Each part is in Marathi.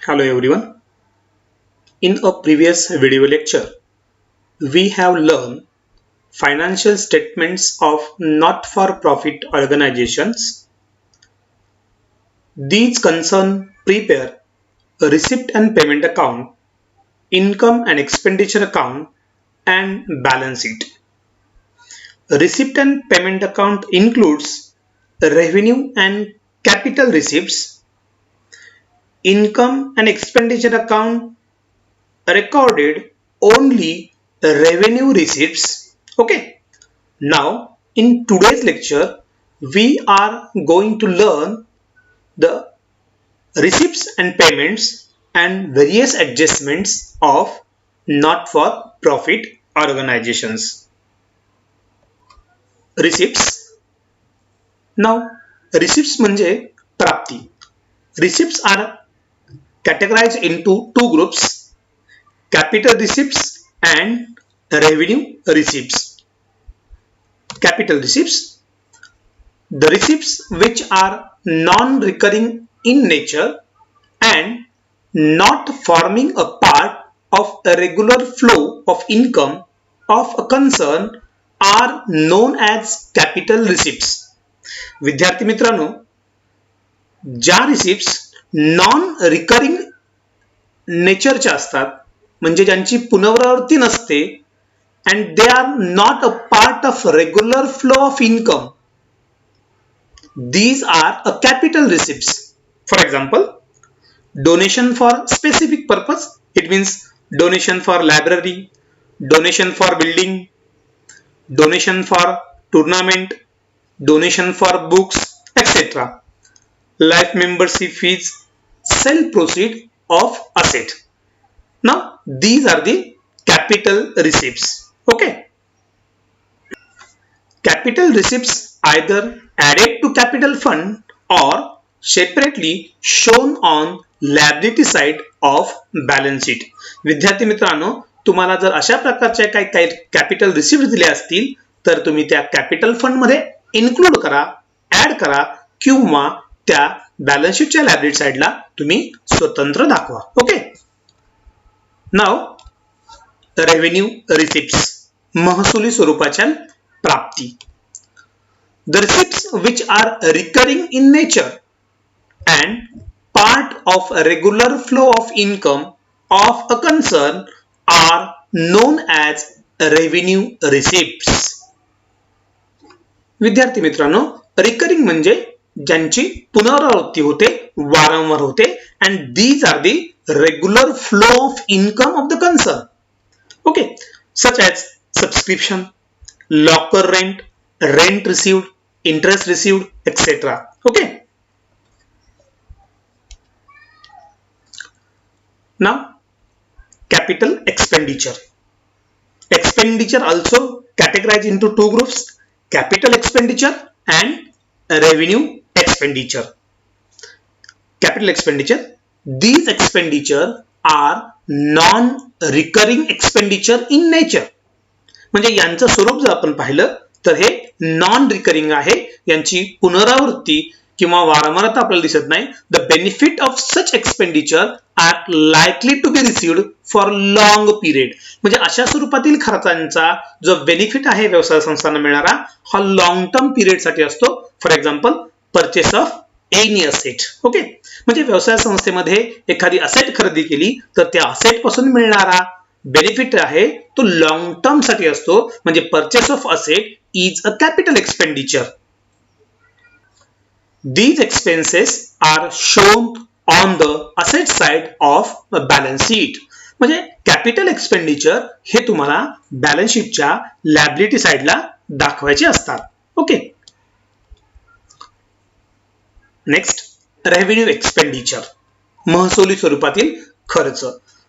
Hello everyone. In a previous video lecture, we have learned financial statements of not-for-profit organizations. These concern prepare a receipt and payment account, income and expenditure account, and balance sheet. A receipt and payment account includes revenue and capital receipts. Income and expenditure account recorded only revenue receipts. Okay. Now, in today's lecture, we are going to learn the receipts and payments and various adjustments of not-for-profit organizations. Receipts. Now, receipts म्हणजे प्राप्ती. Receipts are categorized into two groups, capital receipts and revenue receipts. Capital receipts, the receipts which are non-recurring in nature and not forming a part of a regular flow of income of a concern are known as capital receipts. विद्यार्थी मित्रांनो, ज्या रिसिप्ट्स नॉन रिकरिंग नेचरच्या असतात म्हणजे ज्यांची पुनरावृत्ती नसते and they are not a part of regular flow of income, these are a capital receipts. For example, donation for specific purpose, it means donation for library, donation for building, donation for tournament, donation for books, etc. Life membership fees, sale proceed of asset. Now these are the capital receipts. Okay. Capital receipts either added to capital fund or separately shown on liability side of balance sheet. विद्यार्थी मित्रांनो, तुम्हाला जर अशा प्रकारच्या काही कॅपिटल रिसिप्ट दिले असतील तर तुम्ही त्या कॅपिटल फंड मध्ये इन्क्लूड करा, ऍड करा किंवा त्या बॅलन्स शीटच्या लायबिलिटी साइडला तुम्ही स्वतंत्र दाखवा. ओके. नाउ रेव्हेन्यू रिसिप्ट्स, महसुली स्वरूपाच्या प्राप्ती. The receipts which are recurring in nature and part of a regular flow of income of a concern are known as revenue receipts. विद्यार्थी मित्रांनो, रिकरिंग म्हणजे ज्यांची पुनरावृत्ती होते, वारंवार होते, and these are the regular flow of income of the concern. Okay, such as subscription, locker rent, rent received, interest received, etc. Okay. Now, capital expenditure. Expenditure also categorized into two groups, capital expenditure and revenue expenditure. Capital expenditure, these expenditure are non-recurring expenditure in nature. म्हणजे यांचं स्वरूप जर आपण पाहिलं तर हे नॉन रिकरिंग आहे, यांची पुनरावृत्ती किंवा वारंवारता आपल्याला दिसत नाही. The benefit of such expenditure are likely to be received for long period. म्हणजे अशा स्वरूपातील खर्चांचा जो बेनिफिट आहे व्यवसाय संस्थांना मिळणारा हा लॉंग टर्म पिरियड साठी असतो. For example, purchase of any asset. Okay. म्हणजे व्यवसाय संस्थेमध्ये एखादी असेट खरेदी केली तर त्या असेट पासून मिळणारा बेनिफिट आहे तो लॉंग टर्म साठी असतो. म्हणजे purchase of asset is a capital expenditure. These expenses are shown on the asset side of a balance sheet. म्हणजे कॅपिटल एक्सपेंडिचर हे तुम्हाला बॅलन्स शीटच्या लायबिलिटी साइडला दाखवायचे असतात. ओके. नेक्स्ट, रेव्हेन्यू एक्सपेंडिचर, महसुली स्वरूपातील खर्च.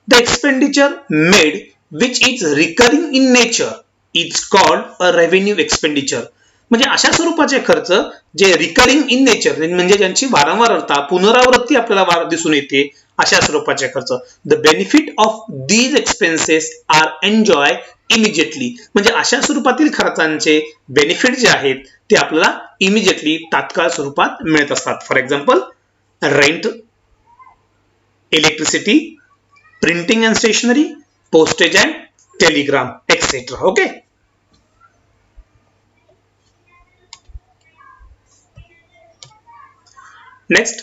The expenditure made which is recurring in nature is called a revenue expenditure. म्हणजे अशा स्वरूपाचे खर्च जे रिकरिंग इन नेचर म्हणजे ज्यांची वारंवारता पुनरावृत्ती आपल्याला दिसून येते अशा स्वरूपाचे खर्च. The benefit of these expenses are enjoy immediately. म्हणजे अशा स्वरूपातील खर्चांचे बेनिफिट जे आहेत ते आपल्याला इमिजिएटली तात्काळ स्वरूपात मिळत असतात. For example, rent, electricity, printing and stationery, postage and telegram etcetera. Okay. Next,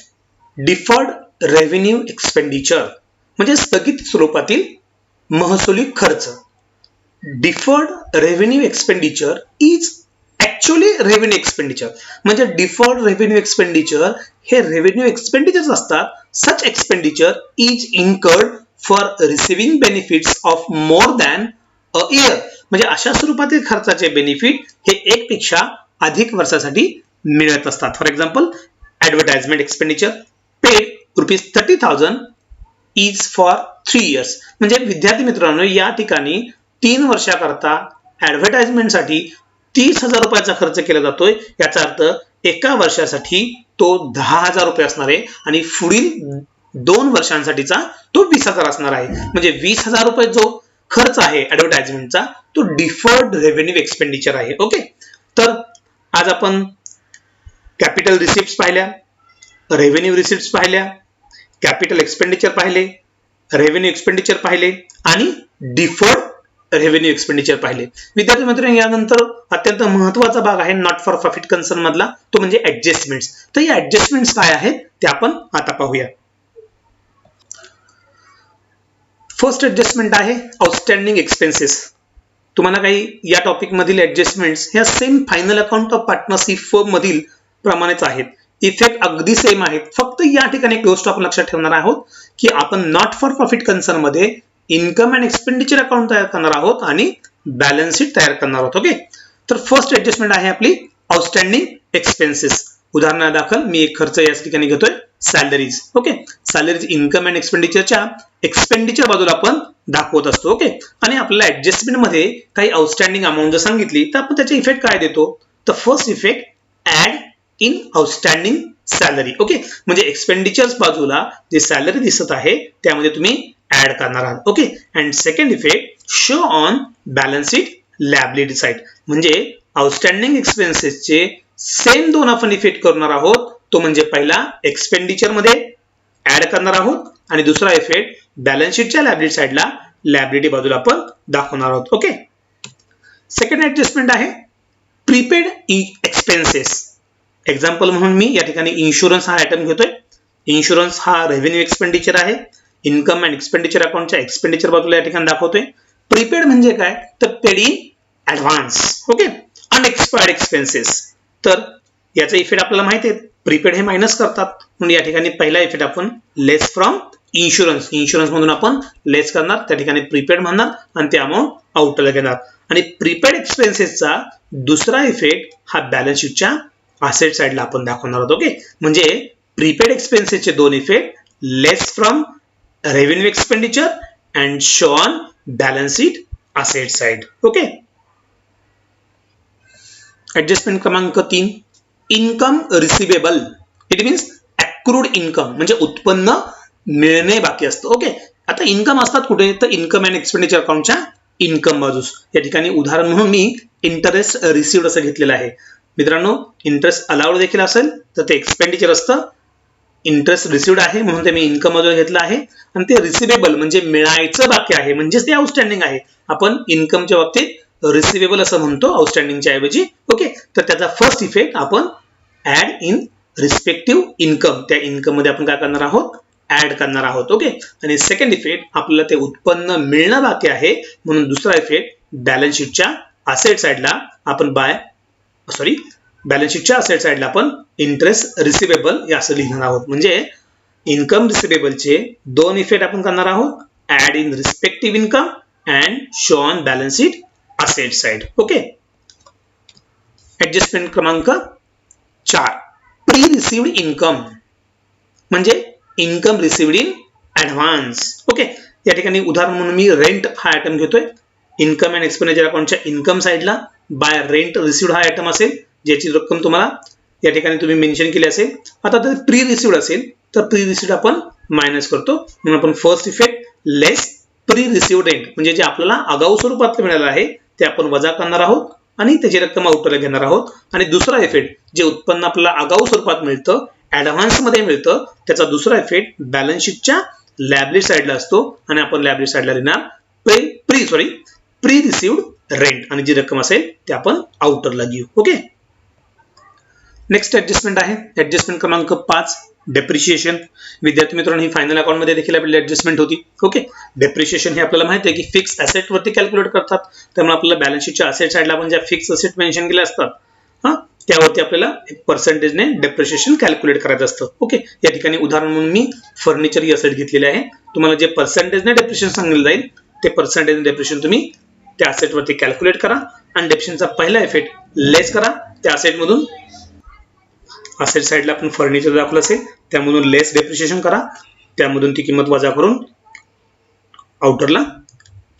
deferred revenue expenditure म्हणजे स्थगित स्वरूपातील महसुली खर्च. Deferred revenue expenditure is actually revenue expenditure. म्हणजे डिफर्ड रेव्हेन्यू एक्सपेंडिचर हे रेव्हेन्यू एक्सपेंडिचर असतात. Such expenditure is incurred for receiving benefits of more than a year. म्हणजे अशा स्वरूपातील खर्चाचे बेनिफिट हे एक पेक्षा अधिक वर्षासाठी मिळत असतात. For example, advertisement expenditure paid ₹30,000 is for 3 years. म्हणजे विद्यार्थी मित्रांनो, या ठिकाणी 3 वर्षाकरता ऍडव्हर्टाइजमेंटसाठी ₹30,000 खर्च केला जातोय. याचा अर्थ एका वर्षासाठी तो ₹10,000 असणार आहे आणि पुढील 2 वर्षांसाठीचा तो 20,000 असणार आहे. म्हणजे ₹20,000 जो खर्च आहे ऍडव्हर्टाइजमेंटचा तो डिफर्ड रेव्हेन्यू एक्सपेंडिचर आहे. ओके. तर आज आपण कॅपिटल रिसिप्ट्स पाहिल्या, रेव्हेन्यू रिसिप्ट्स पाहिल्या, कॅपिटल एक्सपेंडिचर पाहिले, रेव्हेन्यू एक्सपेंडिचर पाहिले आणि डिफर्ड रेव्हेन्यू एक्सपेंडिचर पाहिले. विद्यार्थी मित्रांनो, यानंतर अत्यंत महत्त्वाचा भाग आहे नॉट फॉर प्रॉफिट कन्सर्न मधला, तो म्हणजे ऍडजस्टमेंट्स. तर या ऍडजस्टमेंट्स काय आहेत ते आपण आता पाहूया. फर्स्ट ऍडजस्टमेंट आहे आउटस्टँडिंग एक्सपेन्सेस. तुम्हाला काही या टॉपिक मधील ऍडजस्टमेंट्स ह्या semi final account of partnership firm मधील प्रमाणेच आहेत. इफेक्ट अगदी सेम आहेत. फक्त या ठिकाणी क्लोज स्टॉप लक्षात ठेवणार आहोत की आपण नॉट फॉर प्रॉफिट कन्सर्न मध्ये इन्कम अँड एक्सपेंडिचर अकाउंट तयार करणार आहोत आणि बॅलन्स शीट तयार करणार आहोत. ओके. तर फर्स्ट ऍडजस्टमेंट आहे आपली आउटस्टँडिंग एक्सपेन्सेस. उदाहरणादाखल मी एक खर्च या ठिकाणी घेतोय, salaries. Okay. Salaries income and एक्सपेंडिचरच्या एक्सपेंडिचर बाजूला आपण दाखवत असतो. ओके. आणि आपल्याला ऍडजस्टमेंट मध्ये काही आउटस्टँडिंग अमाऊंट जर सांगितली तर आपण त्याचे इफेक्ट काय देतो, तर first effect add in outstanding salary. Okay. म्हणजे एक्सपेंडिचर्स बाजूला जे सॅलरी दिसत आहे त्यामध्ये तुम्ही ऍड करणार आहात. Okay. And second effect show on balance sheet liability side. म्हणजे आउटस्टँडिंग एक्सपेन्सेसचे सेम दोन आपण इफेक्ट करणार आहोत. तो म्हणजे पहिला एक्सपेंडिचर मध्ये ऍड करणार आहोत आणि दुसरा इफेक्ट बॅलन्स शीटच्या लायबिलिटी साइडला लायबिलिटी बाजूला आपण दाखवणार आहोत. ओके. सेकंड ऍडजस्टमेंट आहे प्रीपेड एक्सपेन्सेस. एक्झाम्पल म्हणून मी या ठिकाणी इन्शुरन्स हा आयटम घेतोय. इन्शुरन्स हा रेव्हेन्यू एक्सपेंडिचर आहे. इन्कम अँड एक्सपेंडिचर अकाउंटच्या एक्सपेंडिचर बाजूला या ठिकाणी दाखवतोय. प्रीपेड म्हणजे काय, तर paid in advance. Okay. Unexpired expenses. तर याचा इफेक्ट आपल्याला माहिती आहे, प्रीपेड हे मायनस करतात म्हणून या ठिकाणी पहिला इफेक्ट आपण लेस फ्रॉम इन्शुरन्स. इन्शुरन्स मधून आपण लेस करणार, त्या ठिकाणी प्रीपेड म्हणणार आणि ते अमाऊंट आउटला घेणार. आणि प्रीपेड एक्सपेन्सेसचा दुसरा इफेक्ट हा बॅलन्स शीटच्या असेट साइडला आपण दाखवणार आहोत. ओके. म्हणजे प्रीपेड एक्सपेन्सेसचे दोन effect, less from revenue expenditure and show on balance sheet asset side. Okay. Adjustment क्रमांक 3, income receivable. It means accrued income, म्हणजे उत्पन्न मिळणे बाकी असतं. ओके. आता इन्कम असतात कुठे, तर इन्कम अँड एक्सपेंडिचर अकाउंटच्या इन्कम बाजूस. या ठिकाणी उदाहरण म्हणून मी इंटरेस्ट रिसिव्ड असं घेतलेलं आहे. मित्रांनो, इंटरेस्ट अलाउड देखील असेल तर ते एक्सपेंडिचर असतं. इंटरेस्ट रिसिव्ड आहे म्हणून ते मी इन्कम बाजूला घेतलं आहे आणि ते रिसिवेबल म्हणजे मिळायचं बाकी आहे, म्हणजेच ते आउटस्टँडिंग आहे. आपण इन्कमच्या बाबतीत रिसिवेबल असं म्हणतो आउटस्टँडिंगच्या ऐवजी. ओके. तर त्याचा फर्स्ट इफेक्ट आपण ऍड इन रिस्पेक्टिव्ह इन्कम, त्या इन्कम मध्ये आपण काय करणार आहोत, ऍड करणार आहोत. ओके. आणि सेकंड इफेक्ट आपल्याला ते उत्पन्न मिळणं बाकी आहे म्हणून दुसरा इफेक्ट बॅलन्स शीटच्या असेट साइडला आपण बॅलन्स शीटच्या असेट साइडला आपण इंटरेस्ट रिसिवेबल या असं लिहिणार आहोत. म्हणजे इन्कम रिसिवेबलचे दोन इफेक्ट आपण करणार आहोत, add in respective income and show on balance sheet asset side. Okay. Adjustment क्रमांक 4, प्री रिसिव्ड इन्कम. म्हणजे income received in advance. Okay. या ठिकाणी उदाहरण म्हणून मी रेंट हा आयटम घेतोय. इन्कम अँड एक्सपेंडिचर अकाउंटच्या इन्कम साइडला बाय रेंट रिसिव्ड हा आयटम असेल, ज्याची रक्कम तुम्हाला या ठिकाणी तुम्ही मेन्शन केली असेल. आता जर प्री रिसिव्ड असेल तर प्री रिसिव्ड आपण मायनस करतो म्हणून आपण फर्स्ट इफेक्ट लेस प्री रिसिव्ड रेंट, म्हणजे जे आपल्याला आगाऊ स्वरूपात मिळालं आहे ते आपण वजा करणार आहोत आणि त्याची रक्कम आउटला घेणार आहोत. आणि दुसरा इफेक्ट जे उत्पन्न आपल्याला आगाऊ स्वरूपात मिळतं, ऍडव्हान्स मध्ये मिळतं, त्याचा दुसरा इफेक्ट बॅलन्स शीटच्या लायबिलिटी साइडला असतो आणि आपण लायबिलिटी साइडला लिहिणार प्री रिसिव्ड रेंट आणि जी रक्कम असेल ते आपण आउटरला घेऊ. ओके. नेक्स्ट ऍडजस्टमेंट आहे ऍडजस्टमेंट क्रमांक 5 डेप्रिशिएशन. विद्यार्थी मित्रांनो, ही फायनल अकाउंट मध्ये देखील आपली ऍडजस्टमेंट होती. ओके. डेप्रिशिएशन हे आपल्याला माहिती आहे की फिक्स ऍसेट वरती कॅल्क्युलेट करतात. त्यामुळे आपल्याला बॅलन्स शीटच्या असेट साइडला आपण ज्या फिक्स असेट मेन्शन केले असतात त्यावरती आपल्याला एक पर्सेंटेजने डेप्रिशिएशन कॅल्क्युलेट करायचं असतं. ओके. या ठिकाणी उदाहरण म्हणून मी फर्निचर ही असेट घेतलेले आहे. तुम्हाला जे पर्सेंटेजने डेप्रिशिएशन सांगितलं जाईल ते पर्सेंटेजने डेप्रिशिएशन तुम्ही त्या असेट वरती कॅल्क्युलेट करा आणि डेप्रिशिएशनचा पहिला इफेक्ट लेस करा. त्या असेट मधून असेट साइडला आपण फर्निचर दाखवलं असेल त्यामधून लेस डेप्रिशिएशन करा, त्यामधून ती किंमत वजा करून आउटरला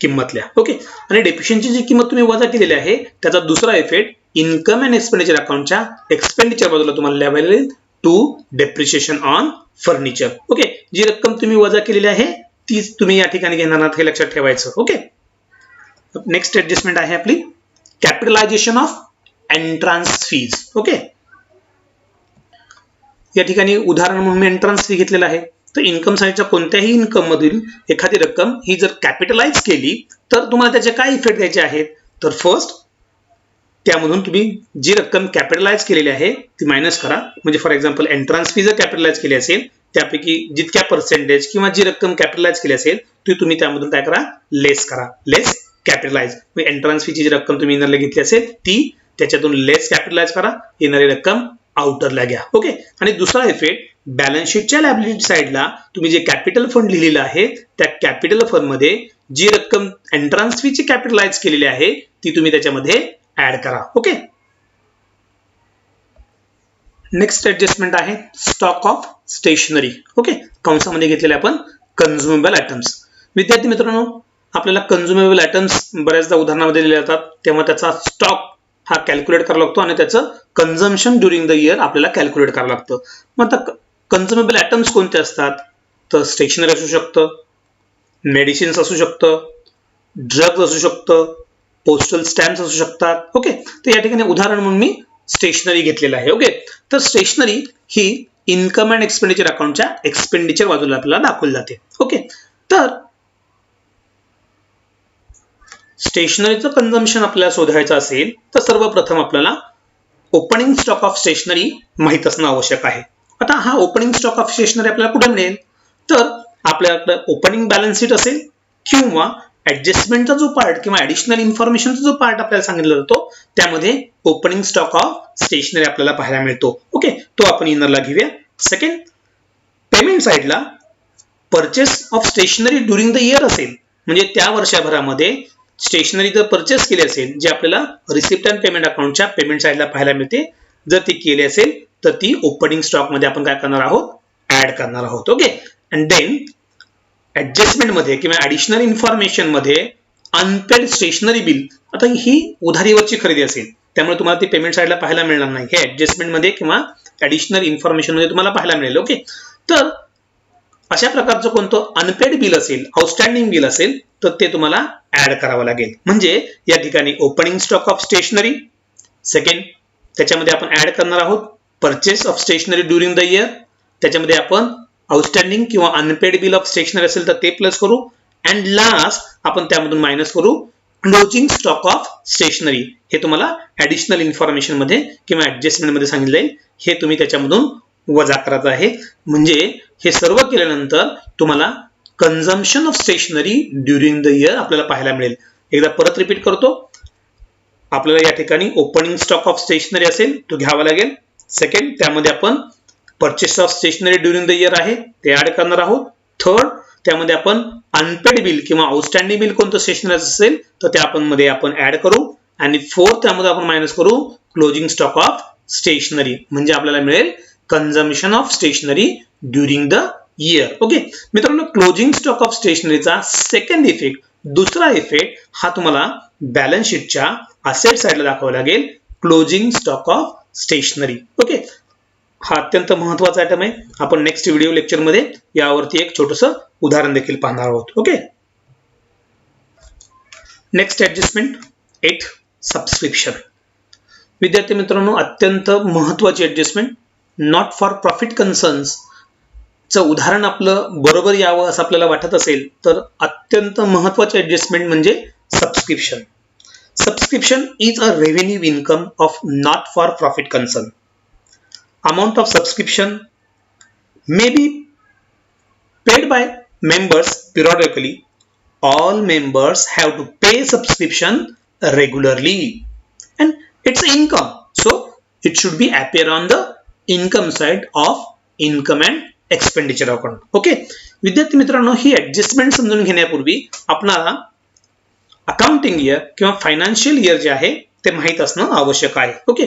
किंमत लिहा. ओके. आणि डेप्रिशिएशनची जी किंमत तुम्ही वजा केलेली आहे त्याचा दुसरा इफेक्ट इन्कम अँड एक्सपेंडिचर अकाउंटच्या एक्सपेंडिचर बाजूला तुम्हाला लिहायला लागेल to depreciation on furniture. Okay. जी रक्कम तुम्ही वजा केलेली आहे तीच तुम्ही या ठिकाणी घेणार आहात हे लक्षात ठेवायचं. ओके. नेक्स्ट ऍडजस्टमेंट आहे आपली capitalisation of entrance fees. Okay. या ठिकाणी उदाहरण म्हणून मी एंट्रन्स फी घेतलेला आहे. तर इन्कम साइडच्या कोणत्याही इन्कम मधील एखादी रक्कम ही जर कॅपिटलाइज केली तर तुम्हाला त्याचे काय इफेक्ट द्यायचे आहेत. तर फर्स्ट त्यामधून तुम्ही जी रक्कम कॅपिटलाइज केलेली आहे ती मायनस करा. म्हणजे फॉर एक्झाम्पल एंट्रन्स फी जर कॅपिटलाइज केली असेल त्यापैकी जितक्या पर्सेंटेज किंवा जी रक्कम कॅपिटलाइज केली असेल ती तुम्ही त्यामधून काय करा, लेस करा. लेस कॅपिटलाइज. एंट्रन्स फीची जी रक्कम तुम्ही इनरला घेतली असेल ती त्याच्यातून लेस कॅपिटलाइज करा, येणारी रक्कम आउटरला घ्या. ओके. आणि दुसरा इफेक्ट बॅलन्स शीटच्या लायबिलिटी साइडला तुम्ही जे कॅपिटल फंड लिहिलेलं आहे त्या कॅपिटल फंड मध्ये जी रक्कम एंट्रन्स फीची कॅपिटलाइज केलेली आहे ती तुम्ही त्याच्यामध्ये ऍड करा. ओके. नेक्स्ट ऍडजस्टमेंट आहे स्टॉक ऑफ स्टेशनरी. ओके. कंसामध्ये घेतलेले आपण कन्झ्युमेबल आयटम्स. विद्यार्थी मित्रांनो, आपल्याला कन्झ्युमेबल आयटम्स बऱ्याचदा उदाहरणामध्ये दिले जातात तेव्हा त्याचा स्टॉक हा कॅल्क्युलेट करावा लागतो आणि त्याचं कन्झम्पशन ड्युरिंग द इयर आपल्याला कॅल्क्युलेट करावं लागतं. मग आता कन्झ्युमेबल आयटम्स कोणते असतात. तर स्टेशनरी असू शकतं, मेडिसिन्स असू शकतं, ड्रग्ज असू शकतं, पोस्टल स्टॅम्प्स असू शकतात. ओके. तर या ठिकाणी उदाहरण म्हणून मी स्टेशनरी घेतलेलं आहे. ओके. तर स्टेशनरी ही इन्कम अँड एक्सपेंडिचर अकाउंटच्या एक्सपेंडिचर बाजूला आपल्याला दाखवली जाते. ओके. तर स्टेशनरीचं कन्झम्पशन आपल्याला शोधायचं असेल तर सर्वप्रथम आपल्याला ओपनिंग स्टॉक ऑफ स्टेशनरी माहित असणं आवश्यक आहे. आता हा ओपनिंग स्टॉक ऑफ स्टेशनरी आपल्याला कुठे मिळेल. तर आपल्याकडे ओपनिंग बॅलन्स शीट असेल किंवा ऍडजस्टमेंटचा जो पार्ट किंवा ऍडिशनल इन्फॉर्मेशनचा जो पार्ट आपल्याला सांगितला जातो त्यामध्ये ओपनिंग स्टॉक ऑफ स्टेशनरी आपल्याला पाहायला मिळतो. ओके. तो आपण इनरला घेऊया. सेकंड, पेमेंट साइडला purchase of stationery during the year असेल म्हणजे त्या वर्षभरामध्ये स्टेशनरी जर परचेस केली असेल जे आपल्याला रिसिप्ट अँड पेमेंट अकाउंटच्या पेमेंट साइडला पाहायला मिळते, जर ती केली असेल तर ती ओपनिंग स्टॉक मध्ये आपण काय करणार आहोत, ऍड करणार आहोत. ओके. अँड देन ऍडजस्टमेंट मध्ये किंवा ऍडिशनल इन्फॉर्मेशन मध्ये अनपेड स्टेशनरी बिल. आता ही उधारीवरची खरेदी असेल त्यामुळे तुम्हाला ती पेमेंट साइडला पाहायला मिळणार नाही. हे ऍडजस्टमेंट मध्ये किंवा ऍडिशनल इन्फॉर्मेशन मध्ये तुम्हाला पाहायला मिळेल. ओके. तर अशा प्रकारचं कोणतं अनपेड बिल असेल, आउटस्टँडिंग बिल असेल तर ते तुम्हाला ऍड करावं लागेल. म्हणजे या ठिकाणी opening stock of stationery, second त्याच्यामध्ये आपण ऍड करणार आहोत purchase of stationery during the year, त्याच्यामध्ये आपण आउटस्टँडिंग किंवा अनपेड बिल ऑफ स्टेशनरी असेल तर ते प्लस करू अँड लास्ट आपण त्यामधून मायनस करू क्लोजिंग स्टॉक ऑफ स्टेशनरी. हे तुम्हाला ऍडिशनल इन्फॉर्मेशन मध्ये किंवा ऍडजस्टमेंट मध्ये सांगितलं जाईल, हे तुम्ही त्याच्यामधून वजा करायचं आहे. म्हणजे हे सर्व केल्यानंतर तुम्हाला consumption of stationery during the year आपल्याला पाहायला मिळेल. एकदा परत रिपीट करतो. आपल्याला या ठिकाणी ओपनिंग स्टॉक ऑफ स्टेशनरी असेल तो घ्यावा लागेल. सेकंड त्यामध्ये आपण purchase of stationery during the year आहे ते ऍड करणार आहोत. थर्ड त्यामध्ये आपण अनपेड बिल किंवा आउटस्टँडिंग बिल कोणतं स्टेशनरी असेल तर त्या आपण मध्ये आपण ऍड करू आणि फोर्थ त्यामध्ये आपण मायनस करू क्लोजिंग स्टॉक ऑफ स्टेशनरी. म्हणजे आपल्याला मिळेल consumption of stationery during the year. Okay मित्रांनो, क्लोजिंग स्टॉक ऑफ स्टेशनरीचा सेकंड इफेक्ट, दुसरा इफेक्ट हा तुम्हाला बॅलन्स शीटच्या असेट साइडला दाखवावा लागेल, closing stock of stationery. Okay, हा अत्यंत महत्वाचा आयटम आहे. आपण नेक्स्ट व्हिडिओ लेक्चर मध्ये यावरती एक छोटंसं उदाहरण देखील पाहणार आहोत. Okay, next adjustment 8 subscription. विद्यार्थी मित्रांनो, अत्यंत महत्वाची adjustment, not for profit concerns चं उदाहरण आपलं बरोबर यावं असं आपल्याला वाटत असेल तर अत्यंत महत्त्वाचे ॲडजस्टमेंट म्हणजे subscription. Subscription is a revenue income of not for profit concern. Amount of subscription may be paid by members periodically. All members have to pay subscription regularly and it's income. So it should be appear on the income side of income and expenditure account. Okay. विद्यार्थी मित्रांनो, ही ऍडजस्टमेंट समजून घेण्यापूर्वी आपल्याला अकाउंटिंग इयर किंवा फायनान्शियल इयर जे आहे ते माहीत असणं आवश्यक आहे. ओके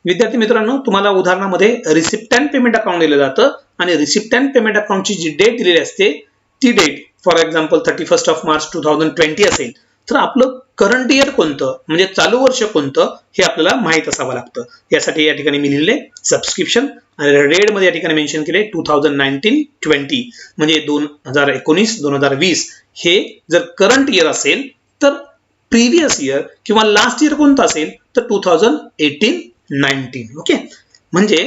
विद्यार्थी मित्रांनो, तुम्हाला उदाहरणामध्ये रिसिप्ट अँड पेमेंट अकाउंट दिलं जातं आणि रिसिप्ट अँड पेमेंट अकाउंटची जी डेट दिलेली असते ती डेट फॉर एक्झाम्पल 31 मार्च 2020 असेल तर आपलं करंट इयर कोणतं म्हणजे चालू वर्ष कोणतं हे आपल्याला माहीत असावं लागतं. यासाठी या ठिकाणी मी लिहिले सबस्क्रिप्शन आणि रेड मध्ये या ठिकाणी मेन्शन केले 2019-20 म्हणजे 2019-2020 हे जर करंट इयर असेल तर प्रीवियस इयर किंवा लास्ट इयर कोणतं असेल तर 2018-19. ओके म्हणजे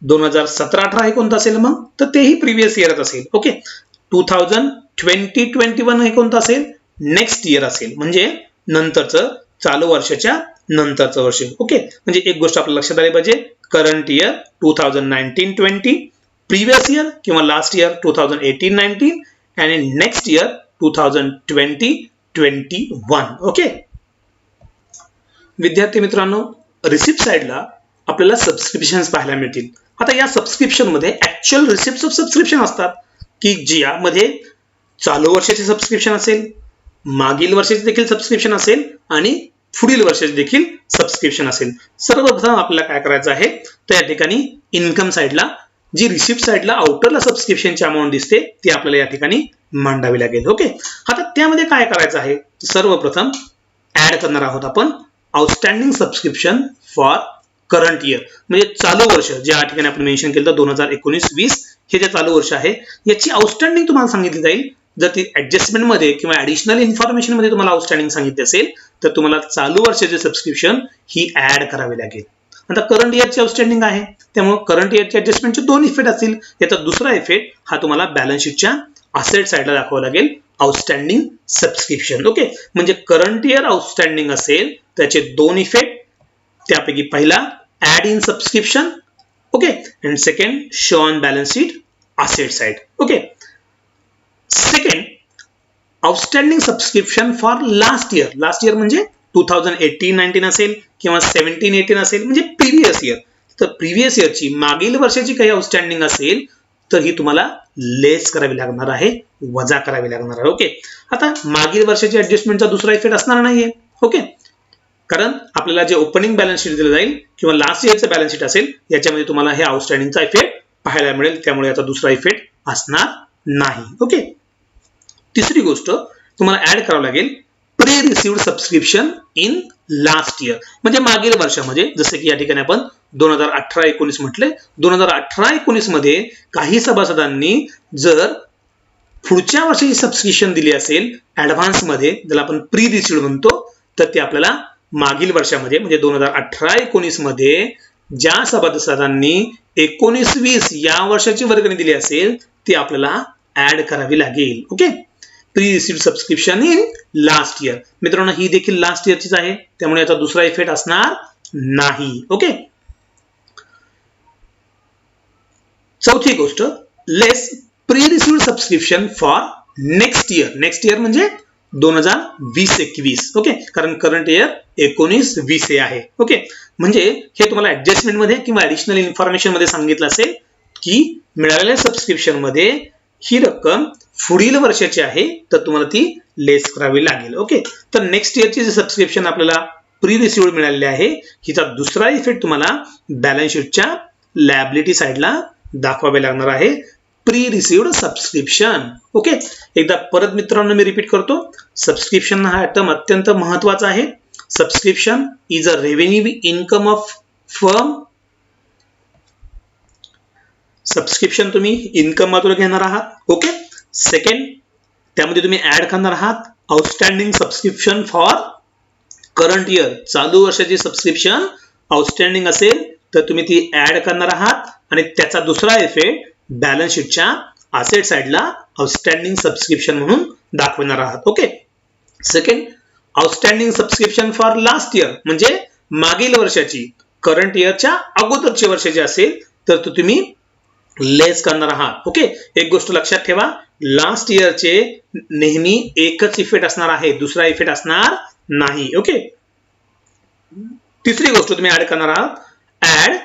2017-18 हे कोणतं असेल मग तर तेही प्रीवियस इयरच असेल. ओके 2020-21 हे कोणतं असेल नेक्स्ट इयर असेल म्हणजे नंतरचं चालू वर्षाच्या नंतरचं वर्ष. ओके म्हणजे एक गोष्ट आपल्याला लक्षात आली पाहिजे, करंट इयर 2019-20, प्रीवियस इयर किंवा लास्ट इयर 2018-19 आणि नेक्स्ट इयर 2020-21. ओके विद्यार्थी मित्रांनो, रिसिप्ट साइडला आपल्याला सबस्क्रिप्शन्स पाहायला मिळतील. आता या सबस्क्रिप्शन मध्ये ऍक्च्युअल रिसिप्ट ऑफ सबस्क्रिप्शन असतात की ज्यामध्ये चालू वर्षाचे सबस्क्रिप्शन असेल, मागील वर्षाचे देखील सबस्क्रिप्शन असेल आणि पुढील वर्षाचे देखील सबस्क्रिप्शन असेल. सर्वप्रथम आपल्याला काय करायचं आहे तर या ठिकाणी इन्कम साइडला जी रिसिप्ट साइडला आउटरला सबस्क्रिप्शनची अमाऊंट दिसते ती आपल्याला या ठिकाणी मांडावी लागेल. ओके आता त्यामध्ये काय करायचं आहे, सर्वप्रथम ऍड करणार आहोत आपण outstanding subscription for current year म्हणजे चालू वर्ष जे या ठिकाणी आपण मेन्शन केलं 2019-20 हे जे चालू वर्ष आहे याची आउटस्टँडिंग तुम्हाला सांगितली जाईल. जर ती ऍडजस्टमेंट मध्ये किंवा ऍडिशनल इन्फॉर्मेशन मध्ये तुम्हाला आउटस्टँडिंग सांगितली असेल तर तुम्हाला चालू वर्षाचे सबस्क्रिप्शन ही ऍड करावी लागेल. आता करंट इयरची आउटस्टँडिंग आहे त्यामुळे करंट इयरच्या ऍडजस्टमेंटचे दोन इफेक्ट असतील. याचा दुसरा इफेक्ट हा तुम्हाला बॅलन्स शीटच्या असेट साइडला दाखवावं लागेल आउटस्टँडिंग सबस्क्रिप्शन. ओके म्हणजे करंट इयर आउटस्टँडिंग असेल त्याचे दोन इफेक्ट, त्यापैकी पहिला add in subscription okay and second show on balance sheet asset side. Okay second outstanding subscription for last year म्हणजे 2018-19 असेल किंवा 17-18 असेल म्हणजे प्रीवियस इयर. तर प्रीवियस इयरची मागील वर्षाची काही आउटस्टँडिंग असेल तर ही तुम्हाला लेस करावी लागणार आहे, वजा करावी लागणार आहे. ओके आता मागील वर्षाची ऍडजस्टमेंटचा दुसरा इफेक्ट असणार नाहीये. ओके कारण आपल्याला जे ओपनिंग बॅलन्स शीट दिलं जाईल किंवा लास्ट इयरचं बॅलन्स शीट असेल याच्यामध्ये तुम्हाला हे आउटस्टँडिंगचा इफेक्ट पाहायला मिळेल, त्यामुळे याचा दुसरा इफेक्ट असणार नाही. ओके तिसरी गोष्ट तुम्हाला ऍड करावं लागेल pre received subscription in last year म्हणजे मागील वर्षामध्ये, जसे की या ठिकाणी आपण 2018-19 म्हटले. 2018-19 मध्ये काही सभासदांनी जर पुढच्या वर्षाची सबस्क्रिप्शन दिली असेल ऍडव्हान्स मध्ये ज्याला आपण प्री रिसिव्ड म्हणतो तर ते आपल्याला मागील वर्षामध्ये म्हणजे 2018-19 मध्ये ज्या सभासदांनी 19-20 या वर्षाची वर्गणी दिली असेल ती आपल्याला ऍड करावी लागेल. Okay pre received subscription in last year मित्रांनो ही देखील लास्ट इयरचीच आहे त्यामुळे याचा दुसरा इफेक्ट असणार नाही. ओके चौथी गोष्ट less pre received subscription for next year म्हणजे 2020-21. ओके कारण करंट इयर 19-20 हे आहे. ओके म्हणजे हे तुम्हाला ऍडजस्टमेंट मध्ये किंवा ऍडिशनल इन्फॉर्मेशन मध्ये सांगितलं असेल की मिळालेल्या सबस्क्रिप्शन मध्ये ही रक्कम पुढील वर्षाची आहे तर तुम्हाला ती लेस करावी लागेल. ओके तर नेक्स्ट इयरची जे सबस्क्रिप्शन आपल्याला प्री रिसिव्ड मिळालेले आहे हिचा दुसरा इफेक्ट तुम्हाला बॅलन्स शीटच्या लायबिलिटी साइडला दाखवावे लागणार आहे प्री रिसिव्ड सबस्क्रिप्शन. ओके एकदा परत मित्रांनो मी रिपीट करतो, सबस्क्रिप्शन हा टर्म अत्यंत महत्वाचा आहे. Subscription is a revenue income of firm. Subscription तुम्ही इन्कम मधून घेणार आहात. ओके सेकंड त्यामध्ये तुम्ही ऍड करणार आहात outstanding subscription for current year चालू वर्षाची सबस्क्रिप्शन आउटस्टँडिंग असेल तर तुम्ही ती ऍड करणार आहात आणि त्याचा दुसरा इफेक्ट बॅलन्स शीटच्या असेट साइडला आउटस्टँडिंग सबस्क्रिप्शन म्हणून दाखवणार आहात. Okay. Second, outstanding subscription for last year म्हणजे मागील वर्षाची, करंट इयरच्या अगोदरच्या वर्षाची असेल तर तो तुम्ही लेस करणार आहात. ओके. एक गोष्ट लक्षात ठेवा, लास्ट इयरचे नेहमी एकच इफेक्ट असणार आहे, दुसरा इफेक्ट असणार नाही. ओके. तिसरी गोष्ट तुम्ही ऍड करणार आहात, add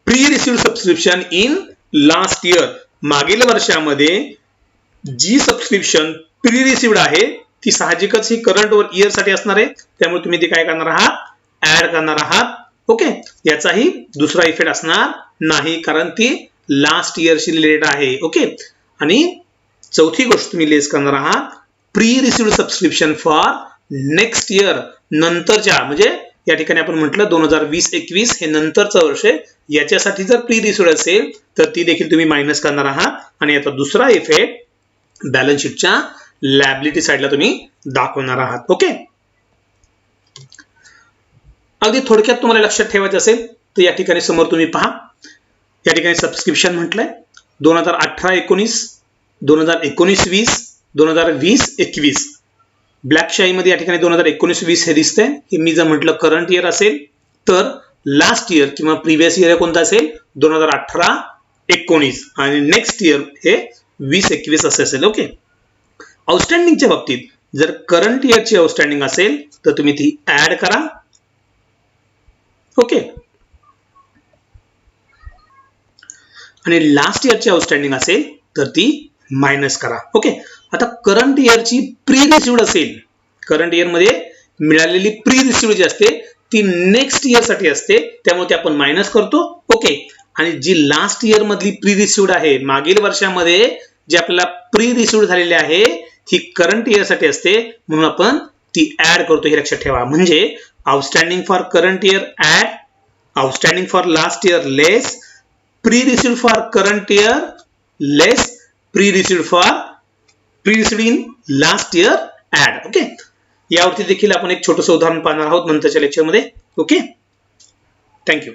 pre received subscription in last year. मागील वर्षामध्ये जी सबस्क्रिप्शन प्री रिसिव्ड आहे ती साहजिकच ही करंट इयर साठी असणार आहे, त्यामुळे तुम्ही ती काय करणार आहात, ऍड करणार आहात. ओके. याचाही दुसरा इफेक्ट असणार नाही कारण ती लास्ट इयरशी रिलेटेड आहे. ओके. आणि चौथी गोष्ट तुम्ही लेस करणार आहात, pre received subscription for next year, नंतरच्या, म्हणजे या ठिकाणी आपण म्हटलं 2020-21 हे नंतरचं वर्ष, याच्यासाठी जर प्री रिसिव्ड असेल तर ती देखील तुम्ही मायनस करणार आहात आणि याचा दुसरा इफेक्ट बॅलन्स शीटच्या लायबिलिटी साइडला तुम्ही दाखवणार आहात. ओके. अगदी थोडक्यात तुम्हाला लक्षात ठेवायचं असेल तर या ठिकाणी समोर तुम्ही पहा, या ठिकाणी सबस्क्रिप्शन म्हटलंय 2018-19, 2019-20, 2020-21. ब्लॅक शाईमध्ये या ठिकाणी 2019-20 हे दिसतंय. हे मी जर म्हटलं करंट इयर असेल तर लास्ट इयर किंवा प्रिव्हियस इयर कोणता असेल 2018-19 आणि नेक्स्ट इयर हे 20-21 असे असेल. ओके. आउटस्टँडिंगच्या बाबतीत जर करंट इयरची आउटस्टँडिंग असेल तर तुम्ही ती ऍड करा. ओके. आणि लास्ट इयरची आउटस्टँडिंग असेल तर ती मायनस करा. ओके. आता करंट इयरची प्री रिसिव्ड असेल, करंट इयर मध्ये मिळालेली प्री रिसिव्ड जी असते ती नेक्स्ट इयर साठी असते, त्यामुळे ते आपण मायनस करतो. ओके. आणि जी लास्ट इयर मधली प्री रिसिव्ड आहे, मागील वर्षामध्ये जी आपल्याला प्री रिसिव्ड झालेली आहे ती करंट इयर साठी असते, म्हणून आपण ती ऍड करतो, हे लक्षात ठेवा. म्हणजे outstanding for current year add, outstanding for last year less, pre received for current year less, pre received in last year add. Okay. यावरती देखील आपण एक छोटंसं उदाहरण पाहणार आहोत नंतरच्या लेक्चरमध्ये. ओके. थँक्यू.